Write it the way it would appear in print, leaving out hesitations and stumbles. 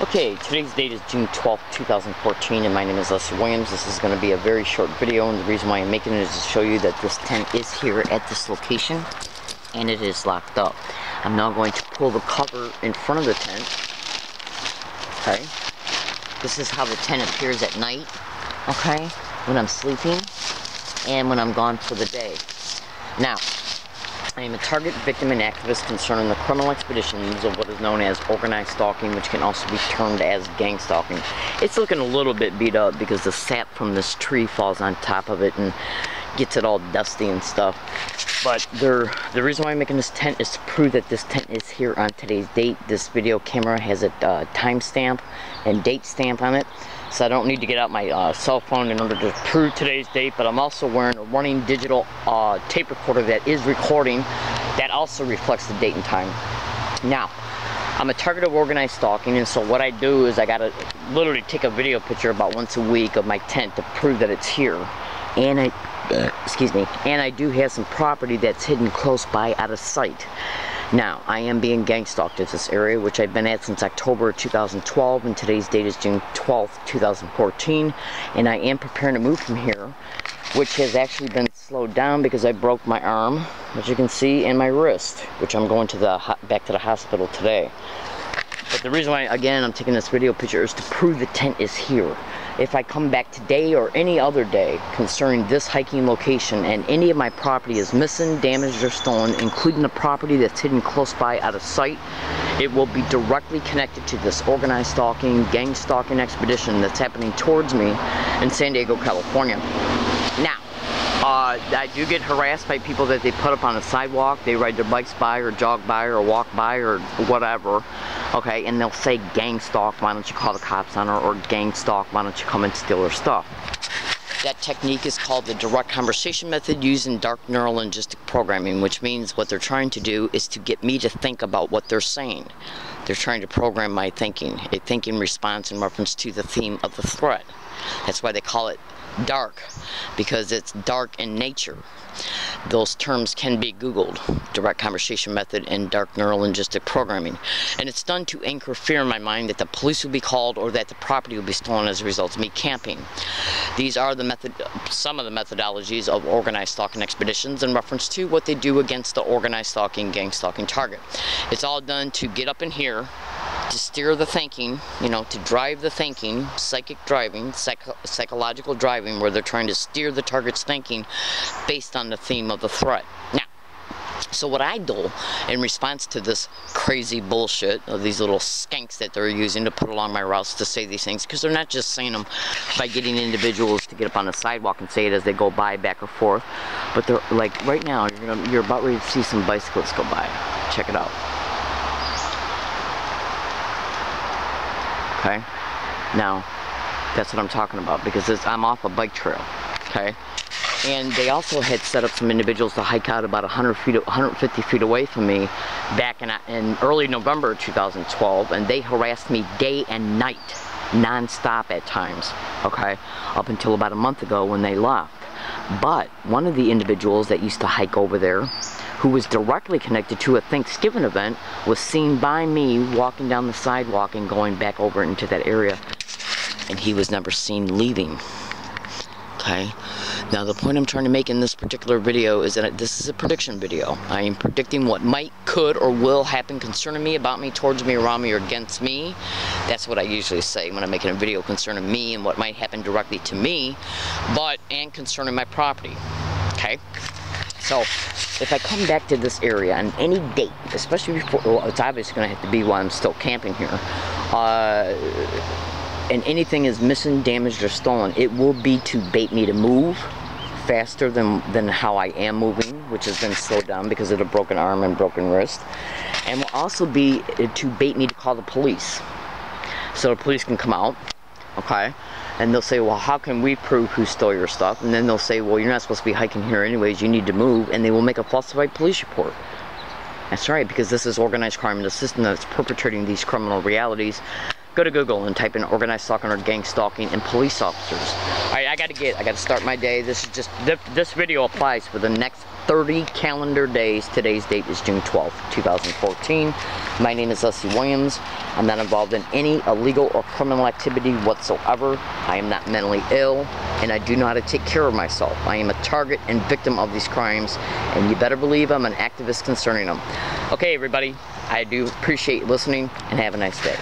Okay, today's date is June 12th, 2014, and my name is Leslie Williams. This is going to be a very short video, and the reason why I'm making it is to show you that this tent is here at this location, and it is locked up. I'm now going to pull the cover in front of the tent. Okay, this is how the tent appears at night, okay, when I'm sleeping, and when I'm gone for the day. Now, I am a target victim and activist concerning the criminal expeditions of what is known as organized stalking, which can also be termed as gang stalking. It's looking a little bit beat up because the sap from this tree falls on top of it and gets it all dusty and stuff. But the reason why I'm making this tent is to prove that this tent is here on today's date. This video camera has a timestamp and date stamp on it, so I don't need to get out my cell phone in order to prove today's date, but I'm also wearing a running digital tape recorder that is recording, that also reflects the date and time. Now, I'm a target of organized stalking, and so what I do is I gotta literally take a video picture about once a week of my tent to prove that it's here. And I do have some property that's hidden close by, out of sight. Now, I am being gang stalked at this area, which I've been at since October 2012, and today's date is June 12th, 2014, and I am preparing to move from here, which has actually been slowed down because I broke my arm, as you can see, and my wrist, which I'm going to back to the hospital today. But the reason why, again, I'm taking this video picture is to prove the tent is here. If I come back today or any other day concerning this hiking location and any of my property is missing, damaged, or stolen, including the property that's hidden close by, out of sight, it will be directly connected to this organized stalking, gang stalking expedition that's happening towards me in San Diego, California. Now, I do get harassed by people that they put up on the sidewalk. They ride their bikes by or jog by or walk by or whatever, okay, and they'll say gang stalk, why don't you call the cops on her, or gang stalk, why don't you come and steal her stuff. That technique is called the direct conversation method used in dark neurolinguistic programming, which means what they're trying to do is to get me to think about what they're saying. They're trying to program my thinking, a thinking response in reference to the theme of the threat. That's why they call it dark, because it's dark in nature. Those terms can be Googled, direct conversation method and dark neurolinguistic programming, and it's done to anchor fear in my mind that the police will be called or that the property will be stolen as a result of me camping. These are some of the methodologies of organized stalking expeditions in reference to what they do against the organized stalking, gang stalking target. It's all done to get up in here, to steer the thinking, you know, to drive the thinking, psychic driving, psychological driving, where they're trying to steer the target's thinking based on the theme of the threat. Now, so what I do in response to this crazy bullshit of these little skanks that they're using to put along my routes to say these things, because they're not just saying them by getting individuals to get up on the sidewalk and say it as they go by, back or forth, but they're like, right now, you're about ready to see some bicyclists go by. Check it out. Okay, now that's what I'm talking about, because I'm off a bike trail. Okay, and they also had set up some individuals to hike out about 150 feet away from me back in early November 2012, and they harassed me day and night, non-stop at times, okay, up until about a month ago when they left. But one of the individuals that used to hike over there, who was directly connected to a Thanksgiving event, was seen by me walking down the sidewalk and going back over into that area, and he was never seen leaving. Okay, now the point I'm trying to make in this particular video is that this is a prediction video. I am predicting what might, could, or will happen concerning me, about me, towards me, around me, or against me. That's what I usually say when I'm making a video concerning me and what might happen directly to me, and concerning my property. Okay, so if I come back to this area on any date, especially before, well, it's obviously going to have to be while I'm still camping here, and anything is missing, damaged, or stolen, it will be to bait me to move faster than how I am moving, which has been slowed down because of the broken arm and broken wrist, and will also be to bait me to call the police, so the police can come out, okay, and they'll say, well, how can we prove who stole your stuff? And then they'll say, well, you're not supposed to be hiking here anyways, you need to move, and they will make a falsified police report. That's right, because this is organized crime in the system that's perpetrating these criminal realities go to Google and type in organized stalking or gang stalking and police officers. Alright, I gotta start my day. This is just, this video applies for the next 30 calendar days. Today's date is June 12th, 2014. My name is Leslie Williams. I'm not involved in any illegal or criminal activity whatsoever. I am not mentally ill, and I do know how to take care of myself. I am a target and victim of these crimes, and you better believe I'm an activist concerning them. Okay, everybody, I do appreciate you listening, and have a nice day.